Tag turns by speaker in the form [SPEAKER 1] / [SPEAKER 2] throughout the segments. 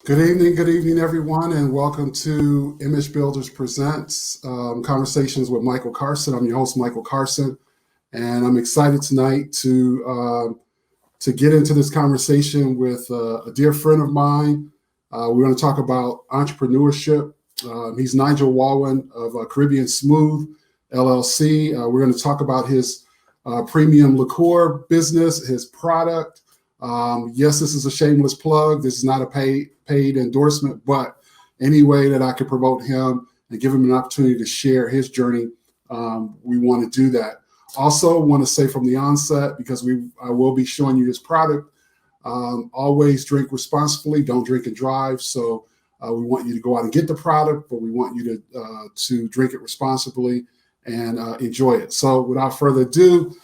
[SPEAKER 1] Good evening, everyone, and welcome to Imagebuildrs Presents Conversations with Michael Carson. I'm your host, Michael Carson, and I'm excited tonight to get into this conversation with a dear friend of mine. We're going to talk about entrepreneurship. He's Nigel Walwyn of Caribbean Smooth LLC. We're going to talk about his premium liqueur business, his product. Yes, this is a shameless plug. This is not a paid endorsement, but any way that I could promote him and give him an opportunity to share his journey, we want to do that. Also, want to say from the onset, because I will be showing you his product, always drink responsibly. Don't drink and drive. So we want you to go out and get the product, but we want you to drink it responsibly and enjoy it. So without further ado,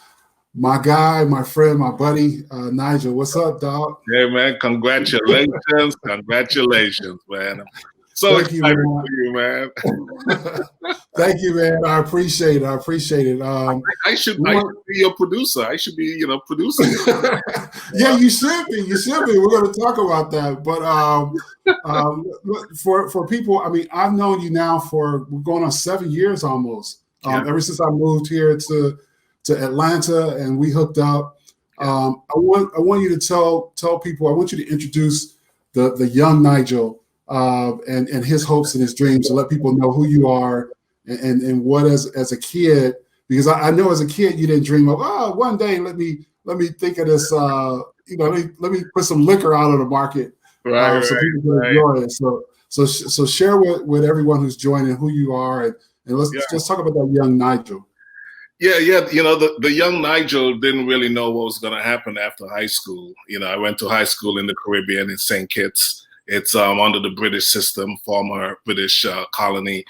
[SPEAKER 1] my guy, my friend, my buddy, Nigel. What's up, dog?
[SPEAKER 2] Hey, man. Congratulations. Congratulations, man. I'm so
[SPEAKER 1] Thank
[SPEAKER 2] excited for you, man.
[SPEAKER 1] Thank you, man. I appreciate it.
[SPEAKER 2] I should be your producer. I should be, producing.
[SPEAKER 1] Yeah, you should be. You should be. We're going to talk about that. But for people, I mean, I've known you now we're going on 7 years almost. Ever since I moved here to Atlanta and we hooked up. I want you to tell people. I want you to introduce the young Nigel and his hopes and his dreams, and let people know who you are and what as a kid. Because I know as a kid you didn't dream of one day let me think of this. Let me put some liquor out on the market, so people can enjoy it. So share with everyone who's joining who you are and let's just talk about that young Nigel.
[SPEAKER 2] Yeah. The young Nigel didn't really know what was going to happen after high school. I went to high school in the Caribbean in St. Kitts. It's under the British system, former British colony.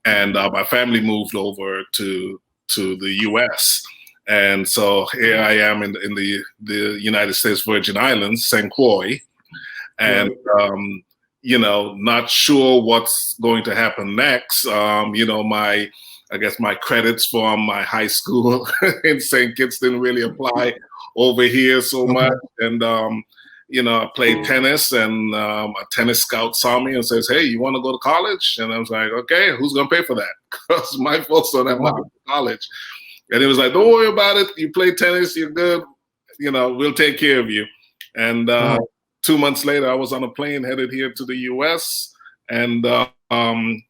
[SPEAKER 2] And my family moved over to the U.S. And so here I am in the United States Virgin Islands, St. Croix. And, not sure what's going to happen next. I guess my credits from my high school in St. Kitts didn't really apply over here so much. And, I played tennis and a tennis scout saw me and says, "Hey, you want to go to college?" And I was like, "Okay, who's going to pay for that?" Because my folks don't have money for college. And it was like, "Don't worry about it. You play tennis, you're good. We'll take care of you." And 2 months later, I was on a plane headed here to the U.S. and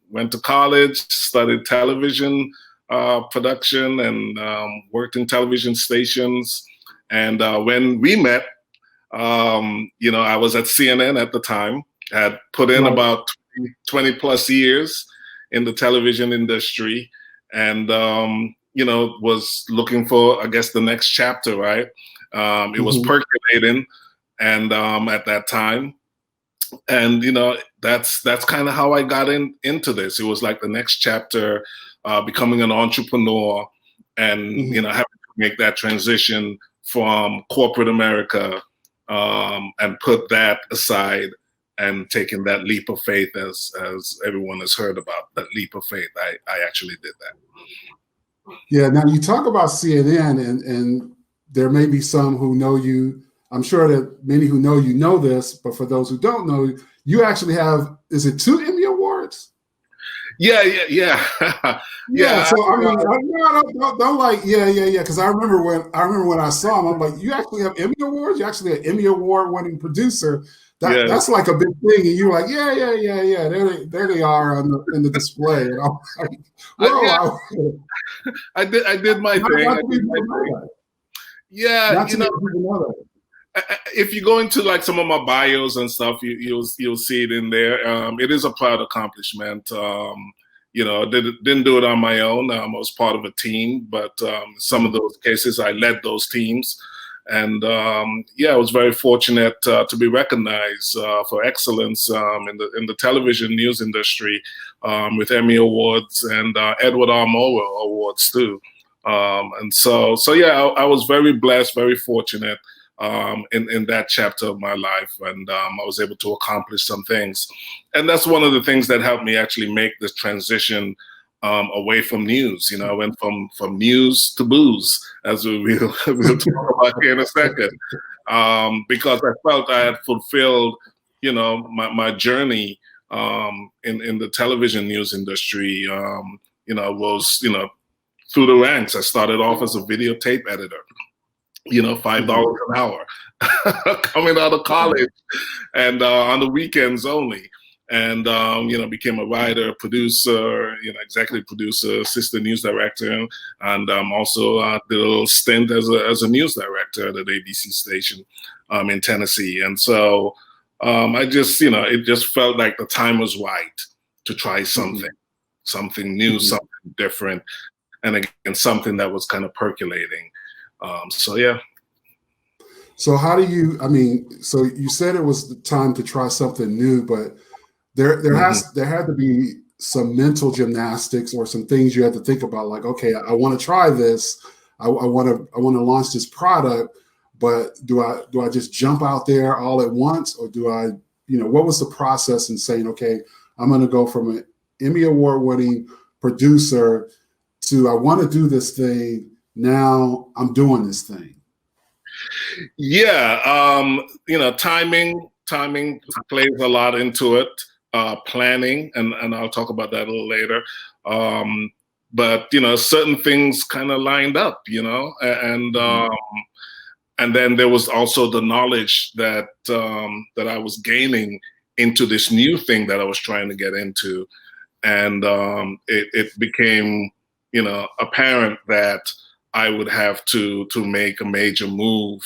[SPEAKER 2] went to college, studied television production, and worked in television stations. And when we met, I was at CNN at the time, had put in about 20 plus years in the television industry, and, was looking for, I guess, the next chapter, right? It was percolating, and at that time. And that's kind of how I got into this. It was like the next chapter, becoming an entrepreneur, and having to make that transition from corporate America, and put that aside and taking that leap of faith, as everyone has heard about that leap of faith. I actually did that.
[SPEAKER 1] Yeah. Now you talk about CNN, and there may be some who know you. I'm sure that many who know you know this, but for those who don't know, you actually have, is it 2 Emmy Awards?
[SPEAKER 2] Yeah.
[SPEAKER 1] So I mean, don't like, because I remember when I saw him, I'm like, you actually have Emmy Awards? You actually an Emmy Award winning producer. That's like a big thing. And you're like, yeah. There they are in the display. And I'm like, whoa.
[SPEAKER 2] I did my thing. Yeah, if you go into like some of my bios and stuff, you'll see it in there. It is a proud accomplishment. Didn't do it on my own. I was part of a team, but some of those cases I led those teams, and I was very fortunate to be recognized for excellence in the television news industry with Emmy Awards and Edward R. Murrow Awards too. And so I was very blessed, very fortunate in that chapter of my life, and I was able to accomplish some things. And that's one of the things that helped me actually make this transition away from news. I went from news to booze, as we'll talk about here in a second, because I felt I had fulfilled my journey in the television news industry, was, through the ranks. I started off as a videotape editor, $5 an hour coming out of college, and on the weekends only. And, became a writer, producer, executive producer, assistant news director, and also did a little stint as a news director at an ABC station in Tennessee. And so I just, it just felt like the time was right to try something new, something different, and again, something that was kind of percolating. So yeah.
[SPEAKER 1] So how do you, so you said it was the time to try something new, but there had to be some mental gymnastics or some things you had to think about, like, okay, I want to try this. I want to launch this product, but do I just jump out there all at once, or do I, what was the process in saying, okay, I'm going to go from an Emmy Award-winning producer to I want to do this thing. Now I'm doing this thing.
[SPEAKER 2] Yeah, timing plays a lot into it. Planning, and I'll talk about that a little later. But certain things kind of lined up, and then there was also the knowledge that that I was gaining into this new thing that I was trying to get into, and it became apparent that I would have to make a major move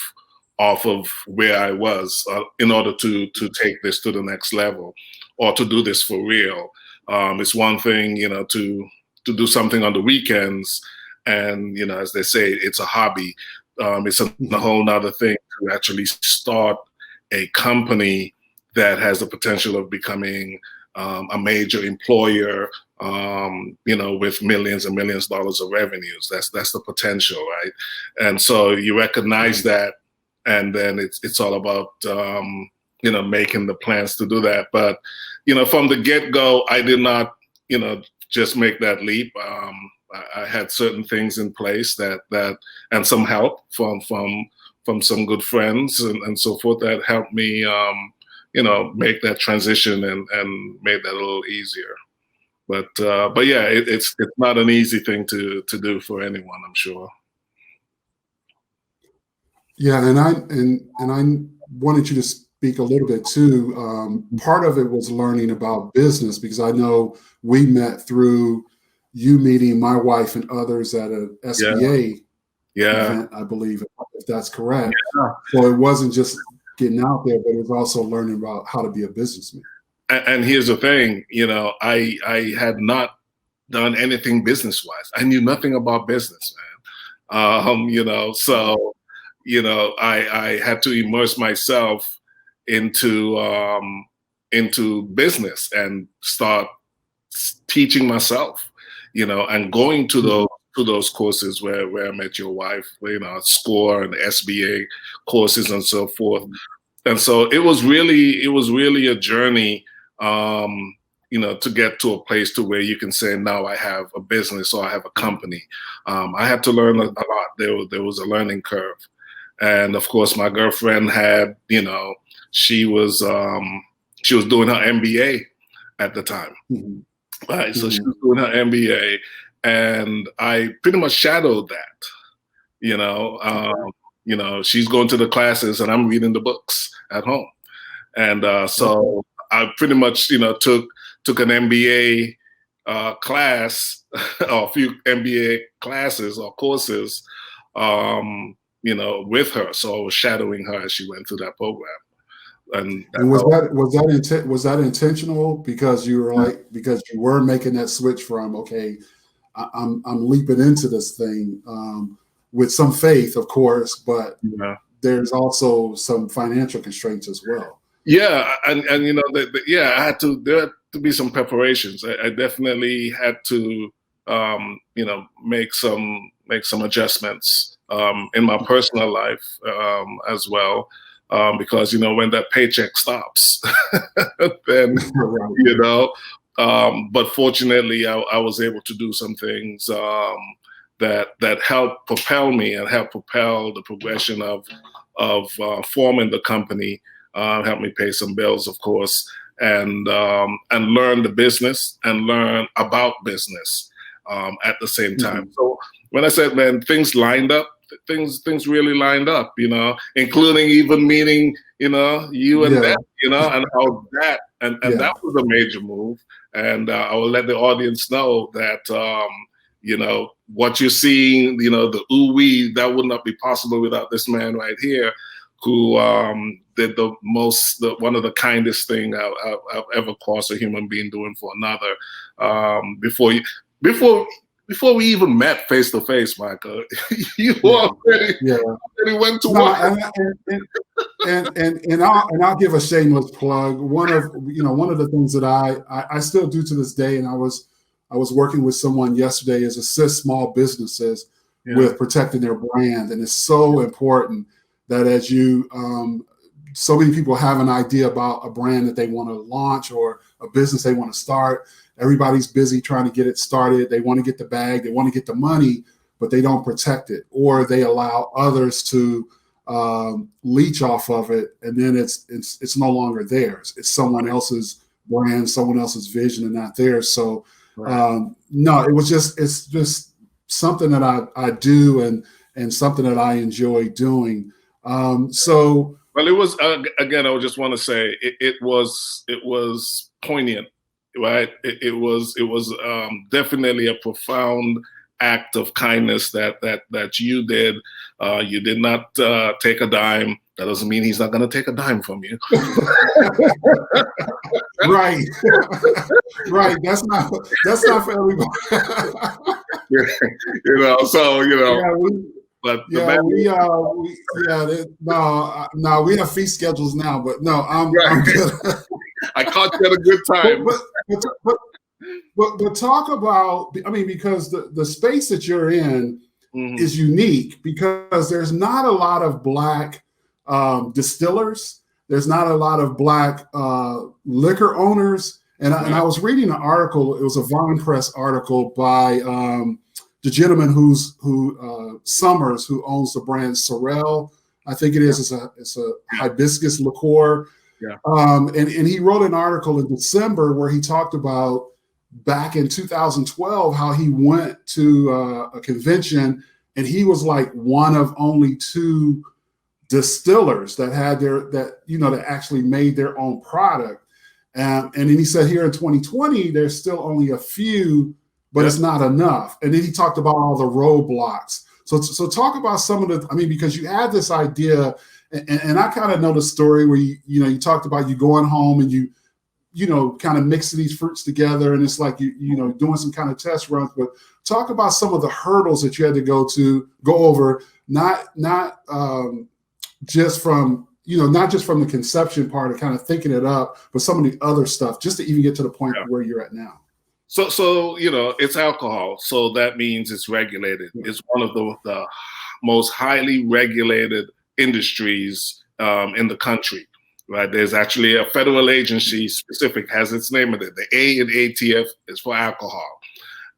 [SPEAKER 2] off of where I was in order to take this to the next level, or to do this for real. It's one thing, to do something on the weekends, and as they say, it's a hobby. It's a whole nother thing to actually start a company that has the potential of becoming a major employer, with millions and millions of dollars of revenues. That's the potential, right? And so you recognize that, and then it's all about making the plans to do that. But from the get-go, I did not just make that leap. I had certain things in place that and some help from some good friends and so forth that helped me make that transition and made that a little easier. But yeah, it's not an easy thing to do for anyone, I'm sure.
[SPEAKER 1] Yeah, and I wanted you to speak a little bit too. Part of it was learning about business, because I know we met through you meeting my wife and others at a SBA event, I believe, if that's correct. Yeah. So it wasn't just getting out there, but it was also learning about how to be a businessman.
[SPEAKER 2] And here's the thing, I had not done anything business-wise. I knew nothing about business, man. So I had to immerse myself into business and start teaching myself, and going to those courses where I met your wife, SCORE and SBA courses and so forth. And so it was really a journey, to get to a place to where you can say, now I have a business or I have a company. I had to learn a lot. There was a learning curve. And of course, my girlfriend had, she was doing her MBA at the time. Right. So she was doing her MBA, and I pretty much shadowed that, she's going to the classes and I'm reading the books at home. And so I pretty much, took an MBA class or a few MBA classes or courses, with her. So I was shadowing her as she went through that program. And was that intentional, because you were making that switch from, okay, I'm leaping into this thing with some faith, of course, but there's also some financial constraints as well. Yeah, and I had to. There had to be some preparations. I definitely had to, make some adjustments in my personal life as well. Because when that paycheck stops, then but fortunately I was able to do some things that helped propel me and helped propel the progression of forming the company helped me pay some bills, of course, and learn the business and learn about business at the same time.
[SPEAKER 1] Mm-hmm.
[SPEAKER 2] So when I said, man, things lined up, things really lined up, including even meeting, you and that, and how that, and that was a major move. And I will let the audience know that, what you're seeing, the Ou-Oui, that would not be possible without this man right here, who did one of the kindest thing I've ever caused a human being doing for another. Before we even met face to face, Michael, you already went to work.
[SPEAKER 1] And I'll give a shameless plug. One of the things that I still do to this day, and I was working with someone yesterday, is assist small businesses with protecting their brand, and it's so important that as you so many people have an idea about a brand that they want to launch or a business they want to start. Everybody's busy trying to get it started. They want to get the bag, they want to get the money, but they don't protect it, or they allow others to leech off of it, and then it's no longer theirs. It's someone else's brand, someone else's vision, and not theirs. So no, it's just something that I do and something that I enjoy doing.
[SPEAKER 2] Well, it was again. I would just want to say it was poignant, right? It was definitely a profound act of kindness that you did. You did not take a dime. That doesn't mean he's not going to take a dime from you.
[SPEAKER 1] Right. Right. That's not for everybody. But we have fee schedules now, but no, I'm good.
[SPEAKER 2] I caught you at a good time.
[SPEAKER 1] But talk about, because the space that you're in is unique, because there's not a lot of Black distillers. There's not a lot of Black liquor owners. And I was reading an article. It was a Vine Press article by the gentleman who Summers, who owns the brand Sorrel, I think it is. It's a hibiscus liqueur. Yeah. And he wrote an article in December where he talked about back in 2012 how he went to a convention, and he was like one of only 2 distillers that had that actually made their own product. And then he said here in 2020 there's still only a few, but it's not enough. And then he talked about all the roadblocks. So talk about some of the, because you had this idea, and I kind of know the story where you talked about you going home and you kind of mixing these fruits together, and it's like you doing some kind of test runs. But talk about some of the hurdles that you had to go over, not just from the conception part of kind of thinking it up, but some of the other stuff just to even get to the point where you're at now.
[SPEAKER 2] So it's alcohol, so that means it's regulated. It's one of the most highly regulated industries in the country, right? There's actually a federal agency specific, has its name in it. The A in ATF is for alcohol.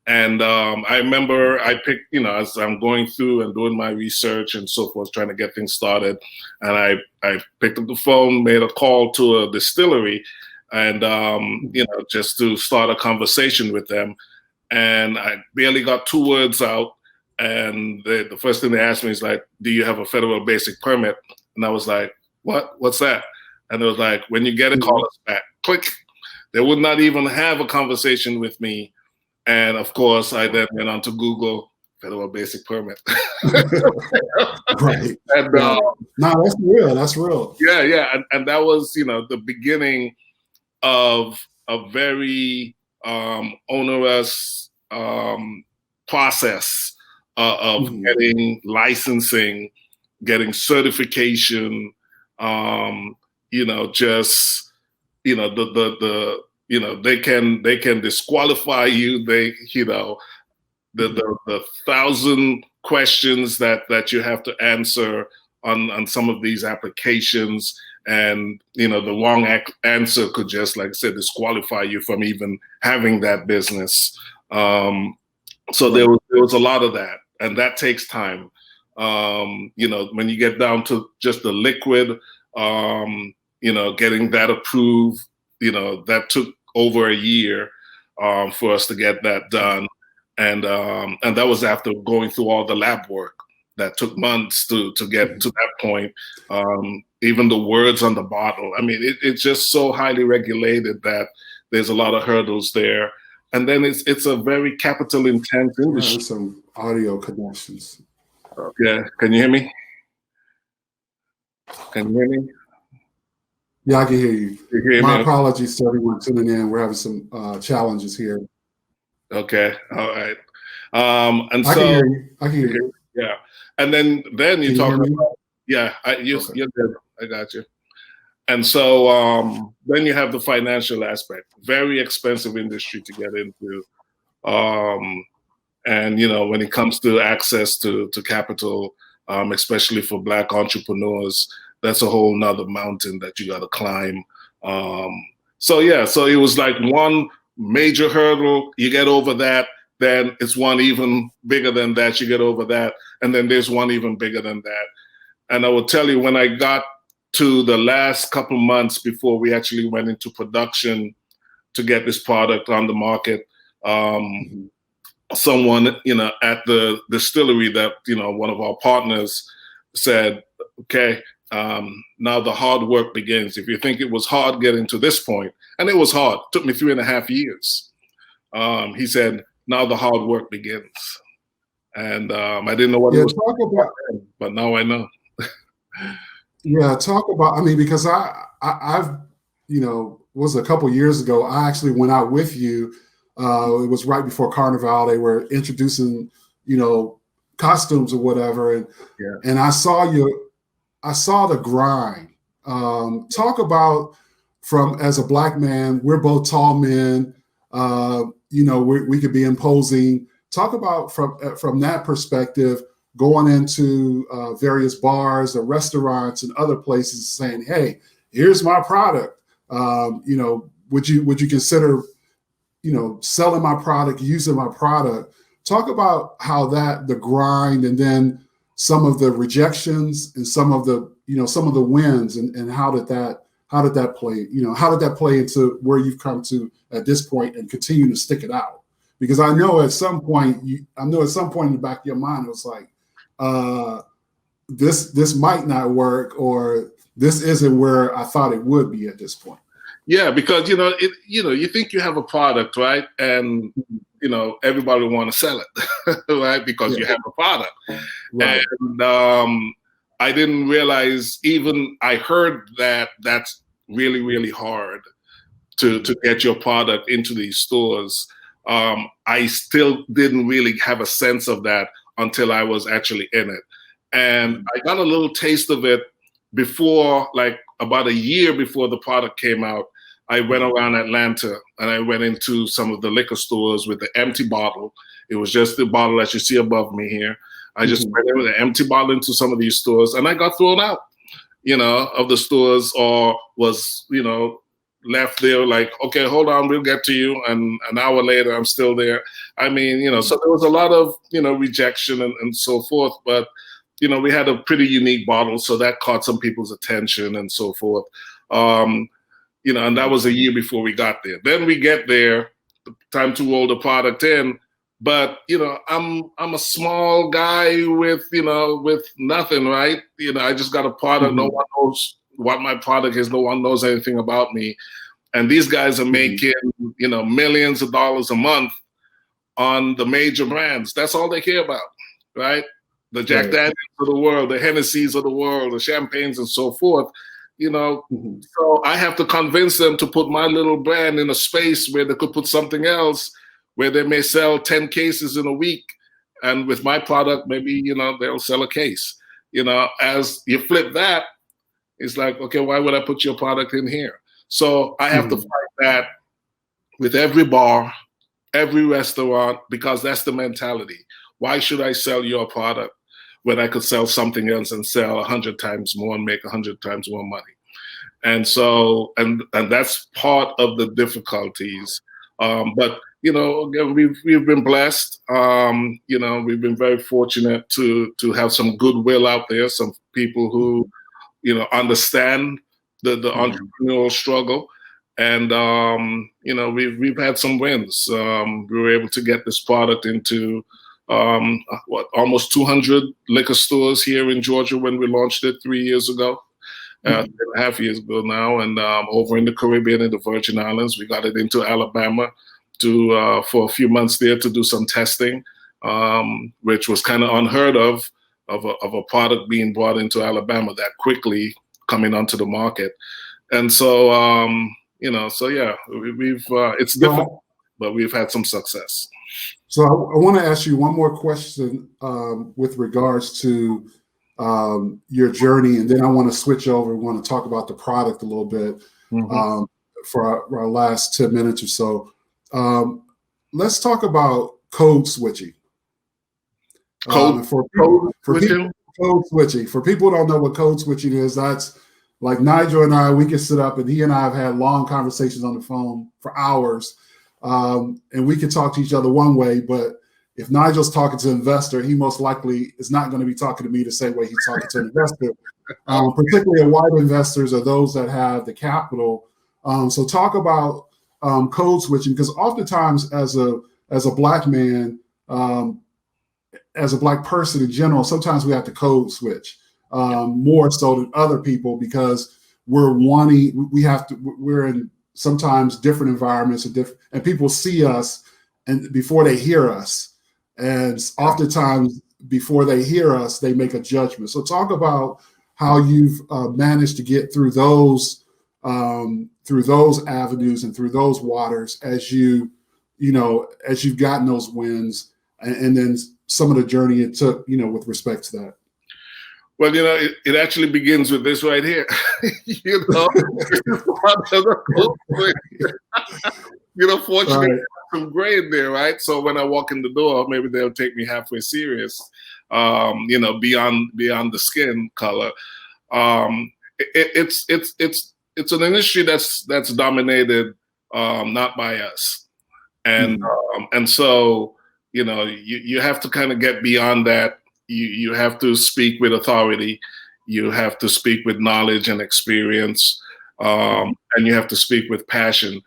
[SPEAKER 2] And I remember I picked, as I'm going through and doing my research and so forth, trying to get things started, and I picked up the phone, made a call to a distillery, and just to start a conversation with them. And I barely got 2 words out, and the first thing they asked me is like, "Do you have a federal basic permit?" And I was like, "What's that?" And it was like, "When you get it, call us back." Click. They would not even have a conversation with me. And of course, I then went on to Google federal basic permit.
[SPEAKER 1] Right. And no, that's real. That's real.
[SPEAKER 2] Yeah. And that was, the beginning of a very onerous process of getting licensing, getting certification, they can disqualify you. They, the 1,000 questions that you have to answer on some of these applications, and the wrong answer could just, like I said, disqualify you from even having that business. So there was a lot of that, and that takes time. When you get down to just the liquid, getting that approved, that took over a year for us to get that done. And that was after going through all the lab work that took months to get to that point. Even the words on the bottle. I mean, it's just so highly regulated that there's a lot of hurdles there. And then it's a very capital intense industry.
[SPEAKER 1] There's some audio connections.
[SPEAKER 2] Yeah, can you hear me? Can you hear me?
[SPEAKER 1] Yeah, I can hear you.
[SPEAKER 2] Hear
[SPEAKER 1] My
[SPEAKER 2] me?
[SPEAKER 1] apologies to everyone tuning in. We're having some challenges here.
[SPEAKER 2] Okay, all right. And
[SPEAKER 1] I
[SPEAKER 2] so
[SPEAKER 1] can hear you. I can hear you.
[SPEAKER 2] Yeah, and then you talk about
[SPEAKER 1] okay.
[SPEAKER 2] you're good. I got you. And so then you have the financial aspect. Very expensive industry to get into. And when it comes to access to capital, especially for Black entrepreneurs, that's a whole nother mountain that you got to climb. So it was like one major hurdle. You get over that, then it's one even bigger than that. You get over that, and then there's one even bigger than that. And I will tell you, when I got to the last couple months before we actually went into production to get this product on the market, someone at the distillery that one of our partners said, okay, now the hard work begins. If you think it was hard getting to this point, and it was hard, it took me 3.5 years. He said, now the hard work begins. And I didn't know what it was about, but now I know.
[SPEAKER 1] Yeah, talk about, I mean, because I've, was a couple years ago, I actually went out with you. It was right before Carnival. They were introducing, costumes or whatever. And I saw the grind. Talk about as a Black man, we're both tall men, we could be imposing. Talk about from that perspective, going into various bars or restaurants and other places saying, hey, here's my product. Would you consider, selling my product, using my product? Talk about how the grind, and then some of the rejections and some of the wins, and how did that play? How did that play into where you've come to at this point and continue to stick it out? Because I know at some point in the back of your mind, it was like, this might not work, or this isn't where I thought it would be at this point.
[SPEAKER 2] Yeah, because you think you have a product, right? And everybody want to sell it, right? Because you have a product. Right. And I didn't realize, even I heard that that's really, really hard to get your product into these stores. I still didn't really have a sense of that until I was actually in it. And I got a little taste of it before, like about a year before the product came out. I went around Atlanta and I went into some of the liquor stores with the empty bottle. It was just the bottle that you see above me here. I just went in with an empty bottle into some of these stores, and I got thrown out, of the stores, or was, left there like, okay, hold on, we'll get to you. And an hour later, I'm still there. I mean, so there was a lot of, rejection and so forth. But, we had a pretty unique bottle, so that caught some people's attention and so forth. And that was a year before we got there. Then we get there, time to roll the product in. But, I'm a small guy with nothing, right? I just got a product. No one knows what my product is. No one knows anything about me. And these guys are making, millions of dollars a month on the major brands. That's all they care about, right? The Jack Daniels of the world, the Hennessy's of the world, the champagnes and so forth. So I have to convince them to put my little brand in a space where they could put something else, where they may sell 10 cases in a week. And with my product, maybe, they'll sell a case. As you flip that, it's like, okay, why would I put your product in here? So I have to fight that with every bar, every restaurant, because that's the mentality. Why should I sell your product when I could sell something else and sell 100 times more and make 100 times more money? And so, and that's part of the difficulties. But, again, we've been blessed. We've been very fortunate to have some goodwill out there, some people who, understand entrepreneurial struggle. And we've had some wins. We were able to get this product into almost 200 liquor stores here in Georgia when we launched it 3 years ago, 3.5 years ago now, and over in the Caribbean, in the Virgin Islands. We got it into Alabama for a few months there to do some testing, which was kind of unheard of a product being brought into Alabama that quickly coming onto the market. And so, we've it's different, but we've had some success.
[SPEAKER 1] So I want to ask you one more question with regards to your journey, and then I want to switch over. We want to talk about the product a little bit for our last 10 minutes or so. Let's talk about code switching. Code switching. For people who don't know what code switching is, that's like Nigel and I, we can sit up and he and I have had long conversations on the phone for hours. And we can talk to each other one way, but if Nigel's talking to an investor, he most likely is not going to be talking to me the same way he's talking to an investor, particularly white investors or those that have the capital. So talk about code switching, because oftentimes as a black man, as a black person in general, sometimes we have to code switch more so than other people, because we're in sometimes different environments and people see us and before they hear us, and oftentimes before they hear us, they make a judgment. So talk about how you've managed to get through those avenues and through those waters as you've gotten those wins, and then some of the journey it took, with respect to that.
[SPEAKER 2] Well, it actually begins with this right here. Fortunately, right. Some gray in there, right? So when I walk in the door, maybe they'll take me halfway serious, beyond the skin color. It's an industry that's dominated not by us, and so you have to kind of get beyond that. You have to speak with authority. You have to speak with knowledge and experience, and you have to speak with passion.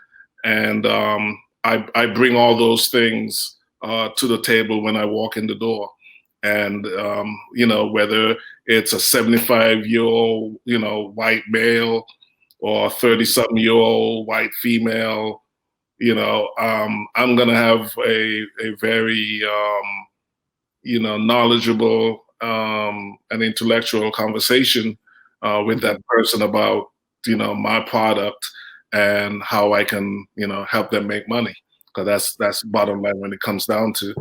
[SPEAKER 2] And I bring all those things to the table when I walk in the door. And whether it's a 75-year-old white male or a 30-something-year-old white female, I'm gonna have a very knowledgeable and intellectual conversation with that person about my product and how I can help them make money, because that's bottom line when it comes down to.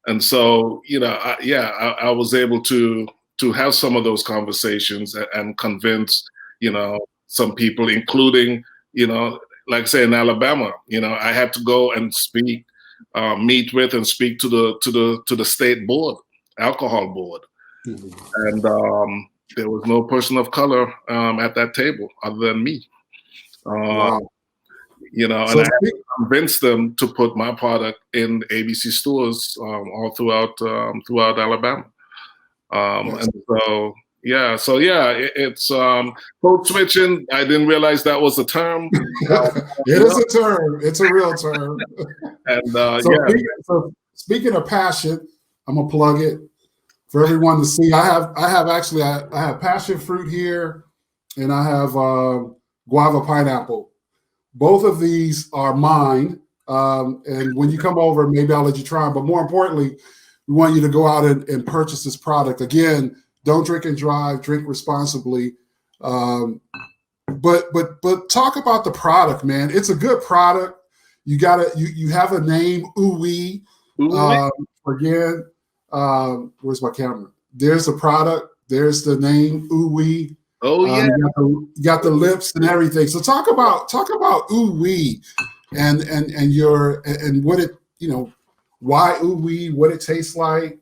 [SPEAKER 2] And so I was able to have some of those conversations and convince some people, including like I say in Alabama, I had to go and meet with and speak to the state board, alcohol board, and there was no person of color at that table other than me. Wow. And I had to convince them to put my product in ABC stores all throughout Alabama. And so it's code switching. I didn't realize that was a term.
[SPEAKER 1] It is a term. It's a real term. And so speaking of passion, I'm gonna plug it for everyone to see. I have passion fruit here, and I have guava pineapple. Both of these are mine. And when you come over, maybe I'll let you try them. But more importantly, we want you to go out and purchase this product. Again, don't drink and drive, drink responsibly. But talk about the product, man. It's a good product. You have a name, Ou-Oui. Again, where's my camera? There's the product. There's the name, Ou-Oui.
[SPEAKER 2] Oh yeah.
[SPEAKER 1] You got the lips and everything. So talk about Ou-Oui and what it, why Ou-Oui, what it tastes like.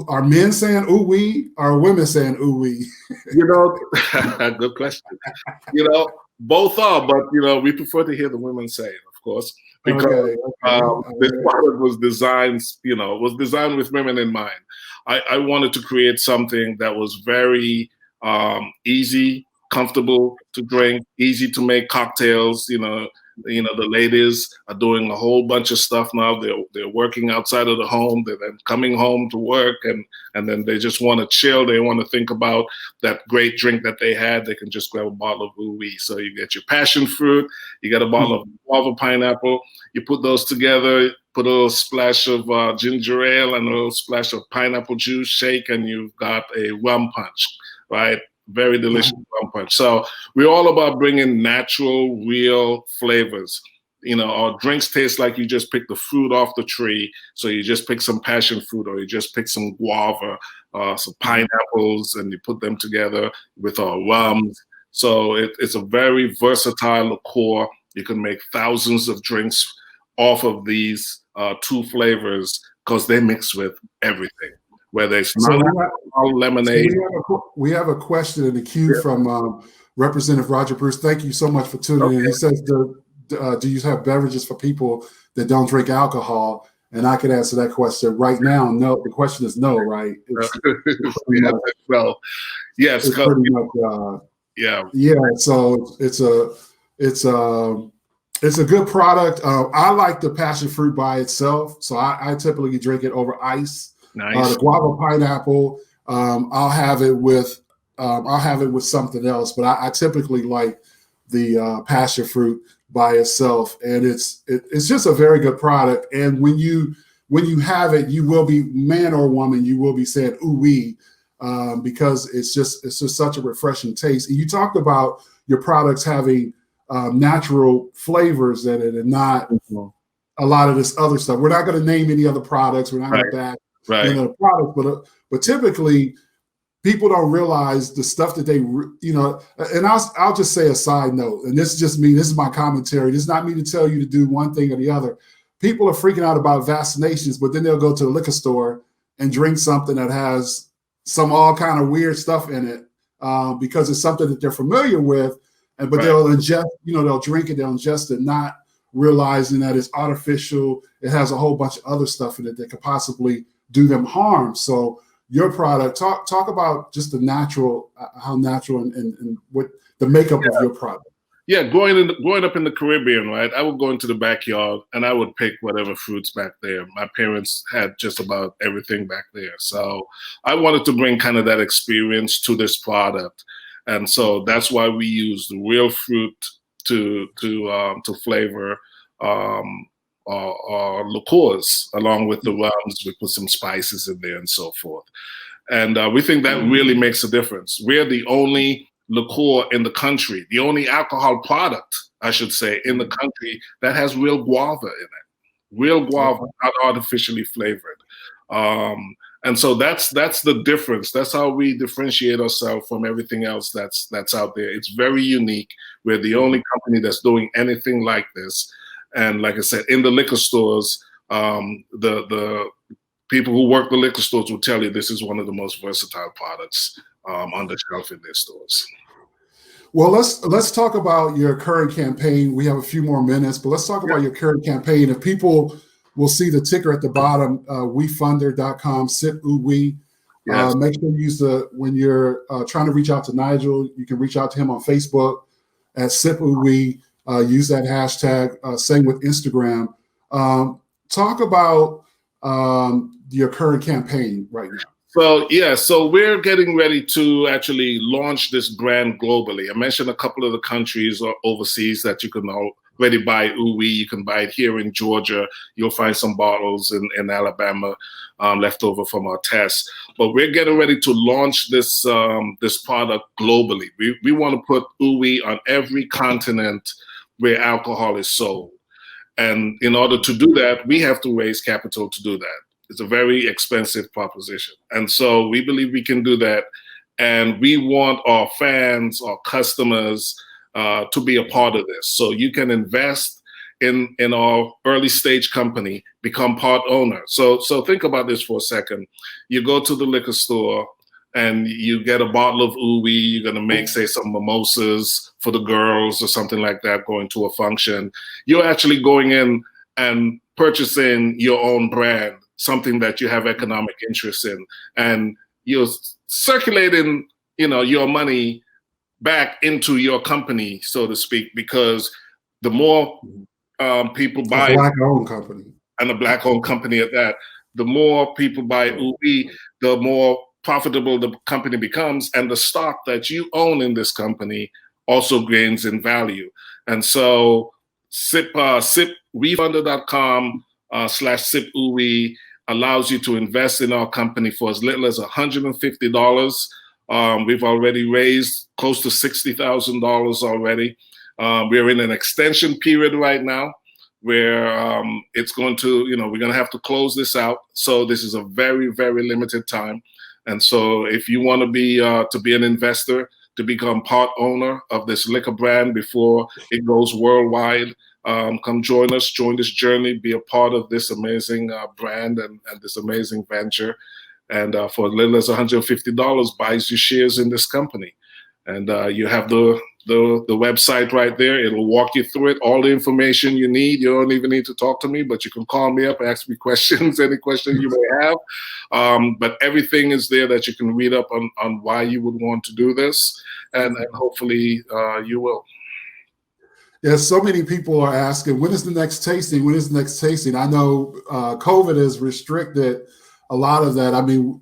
[SPEAKER 1] Are men saying Ou-Oui? Are women saying Ou-Oui?
[SPEAKER 2] Good question. Both are, but we prefer to hear the women say it, of course, because this product was designed, with women in mind. I wanted to create something that was very easy comfortable to drink, easy to make cocktails. The ladies are doing a whole bunch of stuff now. They're working outside of the home. They're then coming home to work, and then they just want to chill. They want to think about that great drink that they had. They can just grab a bottle of Ou-Oui. So you get your passion fruit, you get a bottle of guava pineapple. You put those together, put a little splash of ginger ale and a little splash of pineapple juice, shake, and you've got a rum punch, right? Very delicious rum punch. So we're all about bringing natural, real flavors. Our drinks taste like you just picked the fruit off the tree. So you just pick some passion fruit, or you just pick some guava, some pineapples, and you put them together with our rums. So it's a very versatile liqueur. You can make thousands of drinks off of these two flavors because they mix with everything. Whether it's lemonade.
[SPEAKER 1] So we have a question in the queue from Representative Roger Bruce. Thank you so much for tuning in. He says, do you have beverages for people that don't drink alcohol? And I can answer that question right now. No, the question is no, right?
[SPEAKER 2] Well, yes.
[SPEAKER 1] It's pretty much, yeah. So it's a good product. I like the passion fruit by itself, so I typically drink it over ice.
[SPEAKER 2] Nice.
[SPEAKER 1] The guava pineapple, I'll have it with something else, but I typically like the passion fruit by itself, and it's just a very good product. And when you have it, you will be, man or woman, you will be saying Ou-Oui, because it's just such a refreshing taste. And you talked about your products having natural flavors in it and not a lot of this other stuff. We're not going to name any other products. We're not going to back the product, but typically people don't realize the stuff that they, and I'll just say a side note, and this is just me, this is my commentary. This is not me to tell you to do one thing or the other. People are freaking out about vaccinations, but then they'll go to the liquor store and drink something that has some all kind of weird stuff in it because it's something that they're familiar with, but they'll ingest, they'll drink it, they'll ingest it, not realizing that it's artificial. It has a whole bunch of other stuff in it that could possibly do them harm. So your product, talk about just the natural, how natural and what the makeup of your product.
[SPEAKER 2] Yeah, growing up in the Caribbean, right? I would go into the backyard and I would pick whatever fruits back there. My parents had just about everything back there, so I wanted to bring kind of that experience to this product, and so that's why we use the real fruit to flavor our liqueurs along with the rums. We put some spices in there and so forth, and we think that really makes a difference. We're the only liqueur in the country, the only alcohol product, I should say, in the country that has real guava in it. Real guava, not artificially flavored. And so that's the difference. That's how we differentiate ourselves from everything else that's out there. It's very unique. We're the only company that's doing anything like this. And like I said, in the liquor stores, the people who work the liquor stores will tell you this is one of the most versatile products on the shelf in their stores.
[SPEAKER 1] Well, let's talk about your current campaign. We have a few more minutes, but let's talk about your current campaign. If people will see the ticker at the bottom, wefunder.com, sip Ou-Oui.
[SPEAKER 2] Yes.
[SPEAKER 1] Make sure you use when you're trying to reach out to Nigel, you can reach out to him on Facebook at sip Ou-Oui. Use that hashtag. Same with Instagram. Talk about your current campaign right now.
[SPEAKER 2] So we're getting ready to actually launch this brand globally. I mentioned a couple of the countries overseas that you can already buy Ou-Oui. You can buy it here in Georgia. You'll find some bottles in Alabama left over from our tests. But we're getting ready to launch this product globally. We want to put Ou-Oui on every continent where alcohol is sold. And in order to do that, we have to raise capital to do that. It's a very expensive proposition. And so we believe we can do that. And we want our fans, our customers to be a part of this. So you can invest in our early stage company, become part owner. So think about this for a second. You go to the liquor store and you get a bottle of Ou-Oui. You're going to make, say, some mimosas for the girls or something like that, going to a function. You're actually going in and purchasing your own brand, something that you have economic interest in, and you're circulating, your money back into your company, so to speak, because the more people buy
[SPEAKER 1] a Black-owned company,
[SPEAKER 2] and a Black-owned company at that, the more people buy Ou-Oui, the more profitable the company becomes, and the stock that you own in this company also gains in value. And so SipWeFunder.com/Sip Ou-Oui allows you to invest in our company for as little as $150. We've already raised close to $60,000 already. We're in an extension period right now where it's going to, we're going to have to close this out. So this is a very, very limited time. And so if you want to be an investor, to become part owner of this liquor brand before it goes worldwide, come join us, join this journey, be a part of this amazing brand and this amazing venture. And for as little as $150 buys you shares in this company. And you have the website right there. It'll walk you through it, all the information you need. You don't even need to talk to me, but you can call me up, ask me questions, any questions you may have. But everything is there that you can read up on why you would want to do this. And hopefully you will.
[SPEAKER 1] Yeah, so many people are asking, when is the next tasting? When is the next tasting? I know COVID has restricted a lot of that. I mean,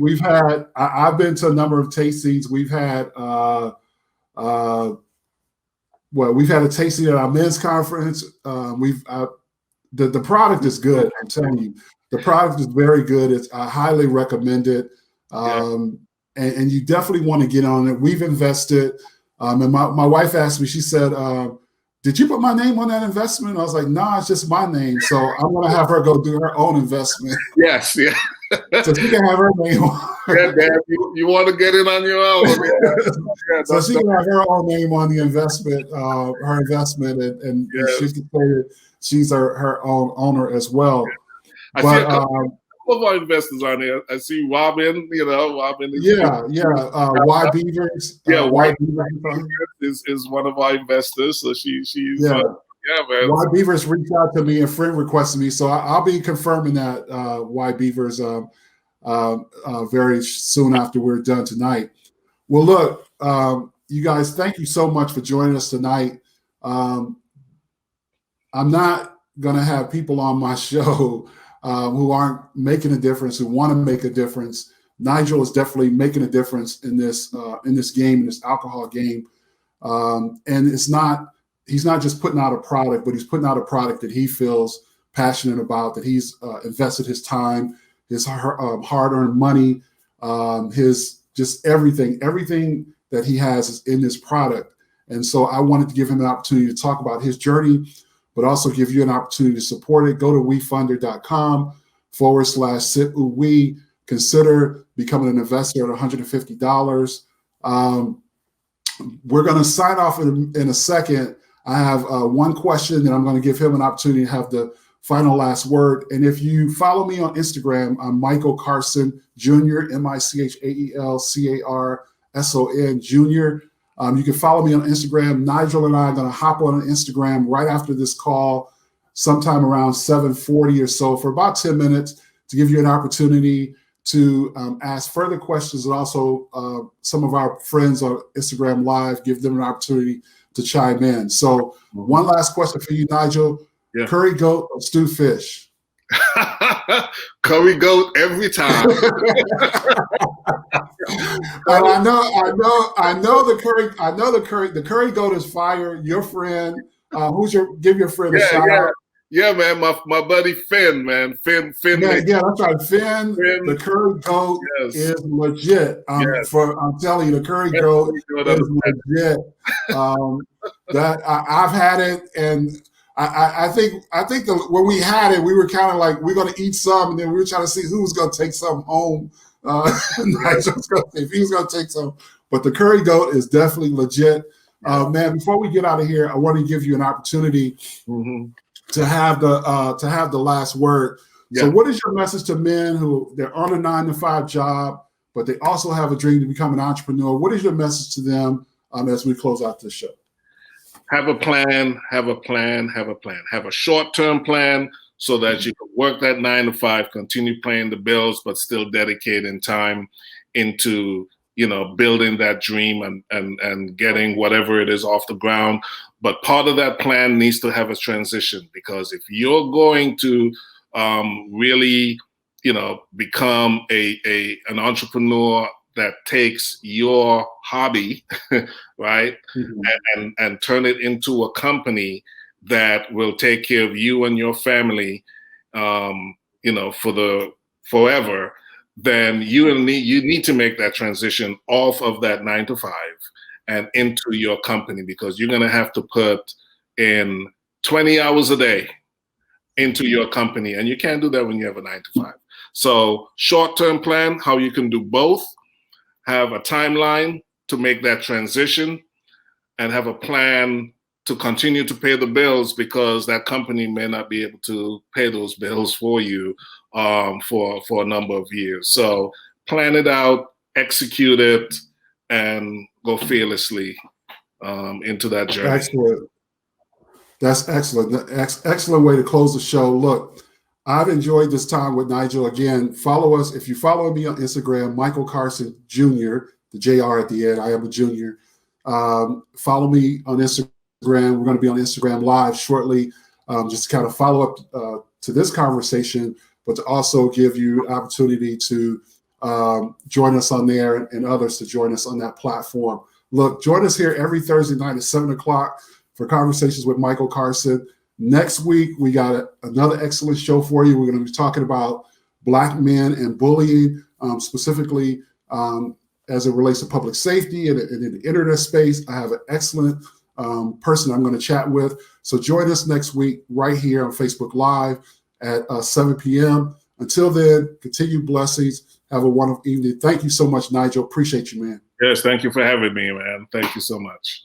[SPEAKER 1] we've had, I've been to a number of tastings. We've had, we've had a tasting at our men's conference. The product is good. I'm telling you, the product is very good. I highly recommend it. And you definitely want to get on it. We've invested. And my wife asked me, she said, did you put my name on that investment? I was like, nah, it's just my name. So I'm going to have her go do her own investment.
[SPEAKER 2] Yes, yeah.
[SPEAKER 1] So she can have her name on.
[SPEAKER 2] Yeah, Dad, you want to get in on your own. Yeah,
[SPEAKER 1] so she can have her own name on the investment, her investment, and she can say that she's her own owner as well.
[SPEAKER 2] I see a couple of our investors on there. I see Robin, Robin.
[SPEAKER 1] Ou-Beavrs.
[SPEAKER 2] Ou-Beavrs is one of our investors. So she's man.
[SPEAKER 1] Ou-Beavrs reached out to me and friend requested me, so I'll be confirming that Ou-Beavrs very soon after we're done tonight. Well, look, you guys, thank you so much for joining us tonight. I'm not going to have people on my show who aren't making a difference, who want to make a difference. Nigel is definitely making a difference in this game, in this alcohol game, and he's not just putting out a product, but he's putting out a product that he feels passionate about, that he's invested his time, his hard-earned money, his just everything that he has is in this product. And so I wanted to give him an opportunity to talk about his journey, but also give you an opportunity to support it. Go to WeFunder.com/Sip Ou-Oui. Consider becoming an investor at $150. We're going to sign off in a second. I have one question that I'm going to give him an opportunity to have the final last word. And if you follow me on Instagram, I'm Michael Carson Jr., MichaelCarson Jr. You can follow me on Instagram. Nigel and I are going to hop on Instagram right after this call, sometime around 7:40 or so, for about 10 minutes to give you an opportunity to ask further questions, and also some of our friends on Instagram Live, give them an opportunity to chime in. So one last question for you, Nigel. Yeah. Curry goat or stewed fish?
[SPEAKER 2] Curry goat every time.
[SPEAKER 1] I know the curry goat is fire. Your friend, give your friend a shout out.
[SPEAKER 2] Yeah, man, my buddy Finn, man. Finn.
[SPEAKER 1] Yeah, that's right. Finn, the curry goat is legit. I'm telling you, the curry goat is legit. That I've had it, and I think when we had it, we were kind of like, we're going to eat some, and then we were trying to see who was going to take some home. If he was going to take some, but the curry goat is definitely legit. Man, before we get out of here, I want to give you an opportunity to have the last word. Yeah. So what is your message to men who they're on a 9-to-5 job, but they also have a dream to become an entrepreneur? What is your message to them as we close out this show?
[SPEAKER 2] Have a plan, have a short-term plan so that you can work that 9-to-5, continue paying the bills, but still dedicating time into building that dream and getting whatever it is off the ground. But part of that plan needs to have a transition, because if you're going to really, become an entrepreneur that takes your hobby, right, and turn it into a company that will take care of you and your family, forever, then you need to make that transition off of that 9-to-5 and into your company, because you're going to have to put in 20 hours a day into your company, and you can't do that when you have a 9-to-5. So short-term plan, how you can do both, have a timeline to make that transition, and have a plan to continue to pay the bills, because that company may not be able to pay those bills for you for a number of years. So plan it out, execute it, and go fearlessly into that journey.
[SPEAKER 1] Excellent. That's excellent. Excellent way to close the show. Look, I've enjoyed this time with Nigel. Again, follow us. If you follow me on Instagram, Michael Carson Jr., the JR at the end, I am a junior. Follow me on Instagram. We're going to be on Instagram Live shortly, just to kind of follow up to this conversation, but to also give you opportunity to join us on there, and others to join us on that platform. Look, join us here every Thursday night at 7 o'clock for Conversations with Michael Carson. Next week, we got another excellent show for you. We're going to be talking about Black men and bullying, specifically as it relates to public safety and in the internet space. I have an excellent person I'm going to chat with. So join us next week right here on Facebook Live at 7 p.m. Until then, continued blessings. Have a wonderful evening. Thank you so much, Nigel. Appreciate you, man.
[SPEAKER 2] Yes, thank you for having me, man. Thank you so much.